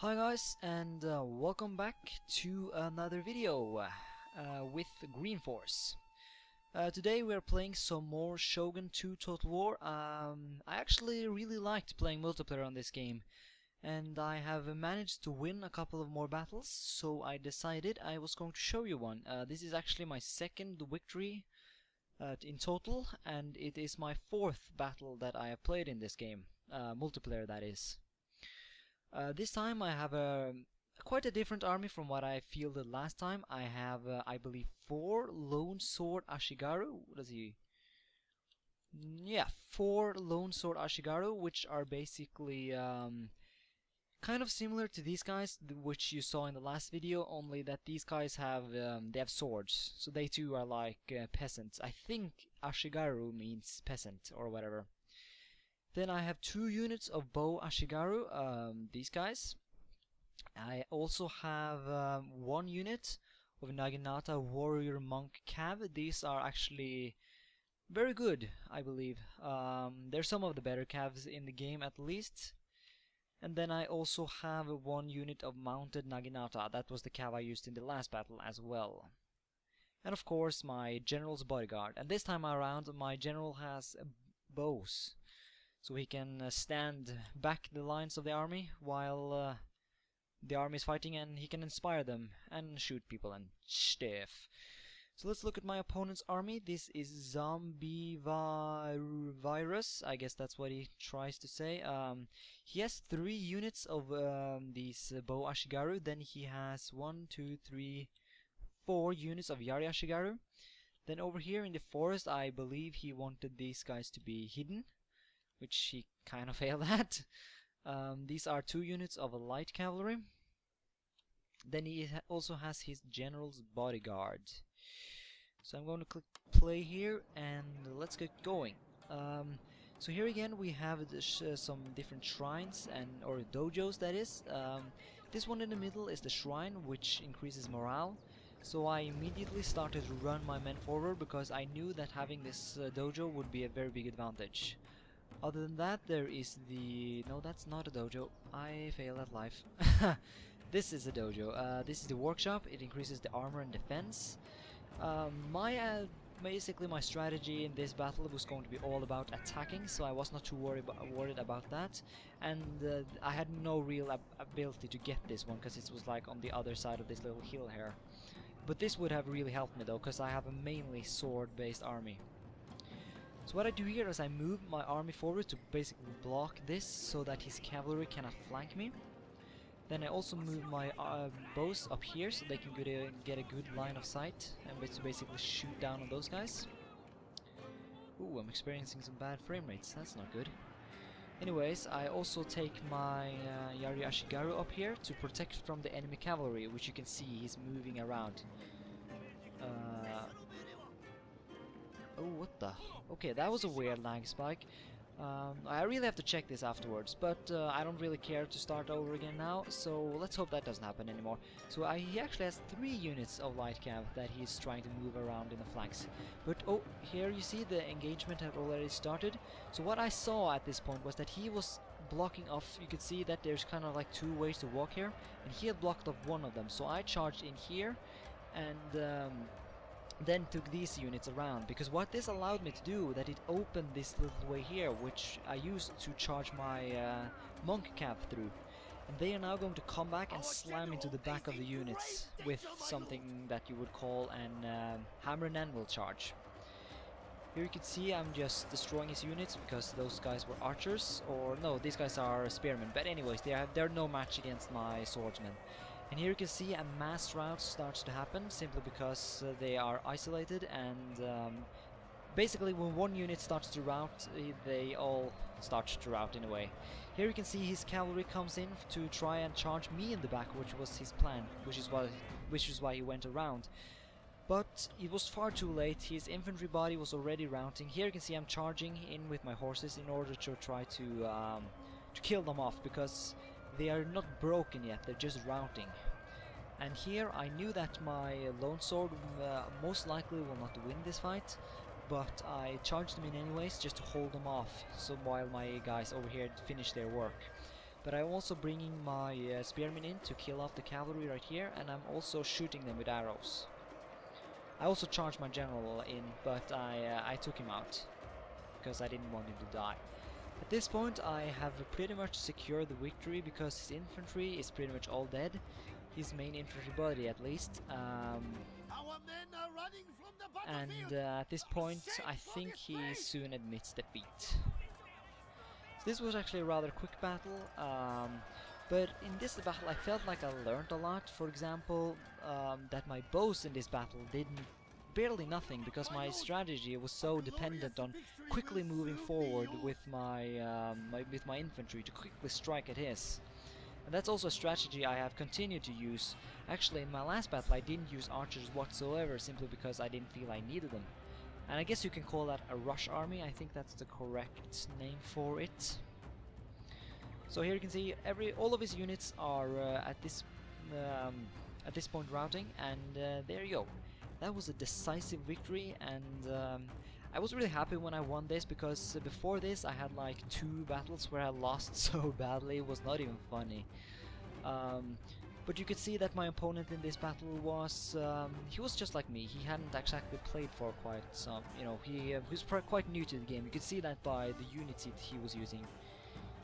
Hi guys, and welcome back to another video with Green Force. Today we are playing some more Shogun 2 Total War. I actually really liked playing multiplayer on this game, and I have managed to win a couple of more battles, so I decided I was going to show you one. This is actually my second victory in total, and it is my fourth battle that I have played in this game, multiplayer that is. This time I have quite a different army from what I fielded last time. I have, I believe, 4 Lone Sword Ashigaru. What is he? Yeah, 4 Lone Sword Ashigaru, which are basically kind of similar to these guys, which you saw in the last video. Only that these guys have they have swords, so they too are like peasants. I think Ashigaru means peasant or whatever. Then I have 2 units of Bow Ashigaru, these guys. I also have 1 unit of Naginata Warrior Monk Cav. These are actually very good, I believe. They're some of the better Cavs in the game at least. And then I also have 1 unit of Mounted Naginata. That was the Cav I used in the last battle as well. And of course my General's Bodyguard. And this time around my General has bows, so he can stand back the lines of the army while the army is fighting, and he can inspire them and shoot people and stuff. So let's look at my opponent's army. This is Zombie Virus. I guess that's what he tries to say. He has 3 units of these Bow Ashigaru. Then he has 1, 2, 3, 4 units of Yari Ashigaru. Then over here in the forest, I believe he wanted these guys to be hidden, which he kind of failed at. These are 2 units of a light cavalry. Then he also has his General's Bodyguard. So I'm going to click play here and let's get going. So here again we have some different shrines or dojos, that is. This one in the middle is the shrine, which increases morale. So I immediately started to run my men forward because I knew that having this dojo would be a very big advantage. Other than that, there is the... No, that's not a dojo. I fail at life. This is a dojo. This is the workshop. It increases the armor and defense. Basically my strategy in this battle was going to be all about attacking, so I was not too worried about that. And I had no real ability to get this one because it was like on the other side of this little hill here. But this would have really helped me though, because I have a mainly sword-based army. So what I do here is I move my army forward to basically block this so that his cavalry cannot flank me. Then I also move my bows up here so they can get a good line of sight and basically shoot down on those guys. Ooh, I'm experiencing some bad frame rates, that's not good. Anyways, I also take my Yari Ashigaru up here to protect from the enemy cavalry, which you can see he's moving around. Oh, what the... Okay, that was a weird lag spike. I really have to check this afterwards, but I don't really care to start over again now, so let's hope that doesn't happen anymore. So he actually has 3 units of light cav that he's trying to move around in the flanks. But oh, here you see the engagement had already started. So what I saw at this point was that he was blocking off. You could see that there's kind of like 2 ways to walk here, and he had blocked off one of them. So I charged in here and then took these units around, because what this allowed me to do, that it opened this little way here, which I used to charge my monk cav through, and they are now going to come back and slam into the back of the units with something that you would call an hammer and anvil charge. Here you can see I'm just destroying his units because those guys were archers, or no, these guys are spearmen, but anyways, they're no match against my swordsmen. And here you can see a mass rout starts to happen simply because they are isolated, and basically when one unit starts to rout, they all start to rout in a way. Here you can see his cavalry comes in to try and charge me in the back, which was his plan, which is why he went around. But it was far too late. His infantry body was already routing. Here you can see I'm charging in with my horses in order to try to kill them off, because they are not broken yet, they're just routing. And here I knew that my lone sword most likely will not win this fight, but I charged them in anyways just to hold them off, so while my guys over here finish their work. But I'm also bringing my spearmen in to kill off the cavalry right here, and I'm also shooting them with arrows. I also charged my general in, but I took him out because I didn't want him to die. At this point I have pretty much secured the victory because his infantry is pretty much all dead. His main infantry body at least. And at this point I think he soon admits defeat. So this was actually a rather quick battle, but in this battle I felt like I learned a lot. For example, that my bows in this battle did barely nothing because my strategy was so dependent on quickly moving forward with my infantry to quickly strike at his. And that's also a strategy I have continued to use. Actually, in my last battle I didn't use archers whatsoever, simply because I didn't feel I needed them. And I guess you can call that a rush army. I think that's the correct name for it. So here you can see all of his units are at this point routing, and there you go. That was a decisive victory, and I was really happy when I won this, because before this I had like 2 battles where I lost so badly it was not even funny. But you could see that my opponent in this battle was he was just like me. He hadn't exactly played for quite some, he was quite new to the game. You could see that by the units he was using.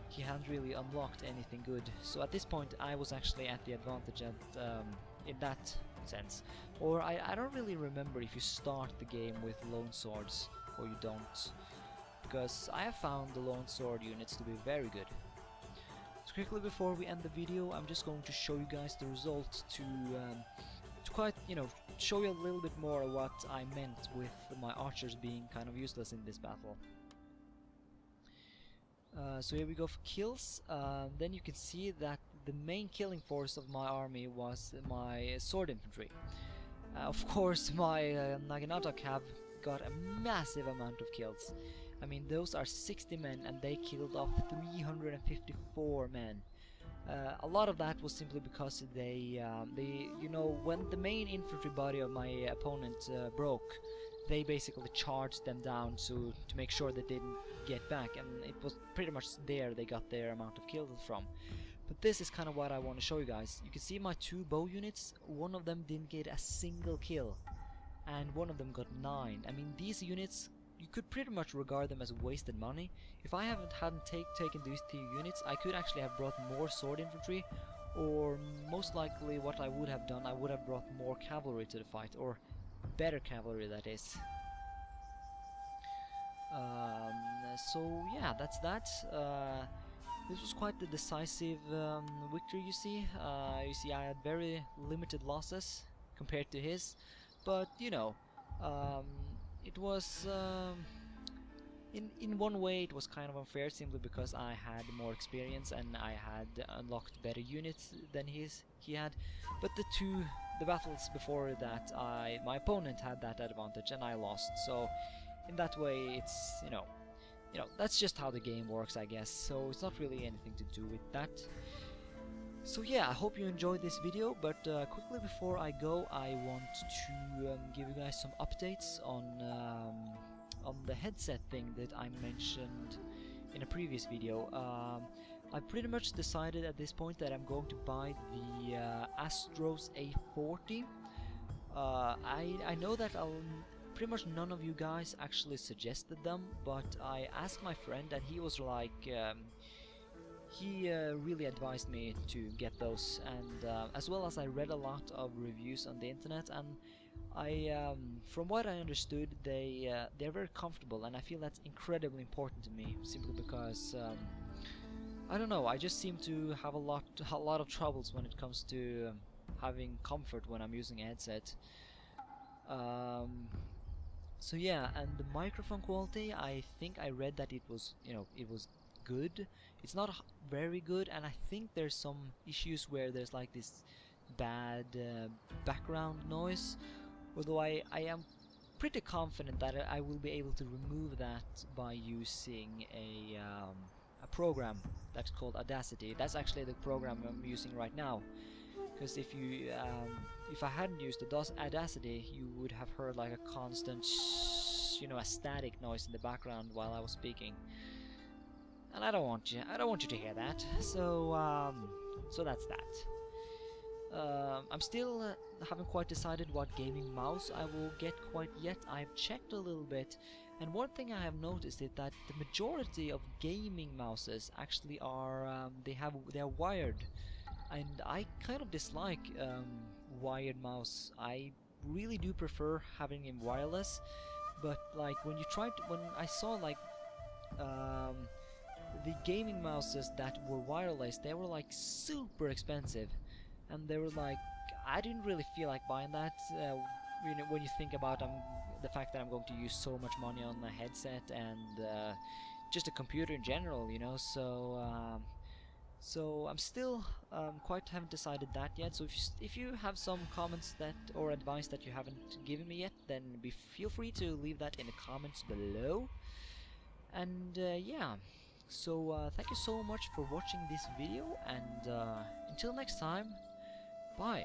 He hadn't really unlocked anything good. So at this point I was actually at the advantage in that sense. Or I don't really remember if you start the game with lone swords or you don't, because I have found the lone sword units to be very good. So quickly before we end the video, I'm just going to show you guys the result to quite, show you a little bit more of what I meant with my archers being kind of useless in this battle. So here we go for kills. Then you can see that the main killing force of my army was my sword infantry. Of course my Naginata cav got a massive amount of kills. I mean, those are 60 men and they killed off 354 men. A lot of that was simply because they when the main infantry body of my opponent broke, they basically charged them down to make sure that they didn't get back, and it was pretty much there they got their amount of kills from. But this is kind of what I want to show you guys. You can see my 2 bow units, one of them didn't get a single kill, and one of them got 9. I mean, these units, you could pretty much regard them as wasted money. If I hadn't taken these 2 units, I could actually have brought more sword infantry, or most likely what I would have done, I would have brought more cavalry to the fight, or better cavalry, that is. So yeah, that's that. This was quite the decisive victory, you see. I had very limited losses compared to his, but it was in one way it was kind of unfair, simply because I had more experience and I had unlocked better units than he had. But the battles before that, my opponent had that advantage and I lost. So in that way, it's that's just how the game works, I guess. So it's not really anything to do with that. So yeah, I hope you enjoyed this video, but quickly before I go, I want to give you guys some updates on the headset thing that I mentioned in a previous video. I pretty much decided at this point that I'm going to buy the Astros A40. I know that pretty much none of you guys actually suggested them, but I asked my friend and he was like, he really advised me to get those, and as well as I read a lot of reviews on the internet, and from what I understood, they're very comfortable, and I feel that's incredibly important to me, simply because I don't know, I just seem to have a lot of troubles when it comes to having comfort when I'm using a headset. So yeah, and the microphone quality, I think I read that it was good. It's not very good, and I think there's some issues where there's like this bad background noise, although I am pretty confident that I will be able to remove that by using a program that's called Audacity. That's actually the program I'm using right now, because if I hadn't used Audacity, you would have heard like a constant a static noise in the background while I was speaking. and I don't want you to hear that. So that's that. I'm still haven't quite decided what gaming mouse I will get quite yet. I've checked a little bit, and one thing I have noticed is that the majority of gaming mouses actually are they're wired, and I kind of dislike wired mouse. I really do prefer having him wireless, but like when I saw like um, the gaming mouses that were wireless, they were like super expensive, and they were like, I didn't really feel like buying that. When you think about the fact that I'm going to use so much money on a headset and just a computer in general, you know. So I'm still quite haven't decided that yet. So if you have some comments that or advice that you haven't given me yet, then feel free to leave that in the comments below. And yeah, so thank you so much for watching this video, and until next time, bye.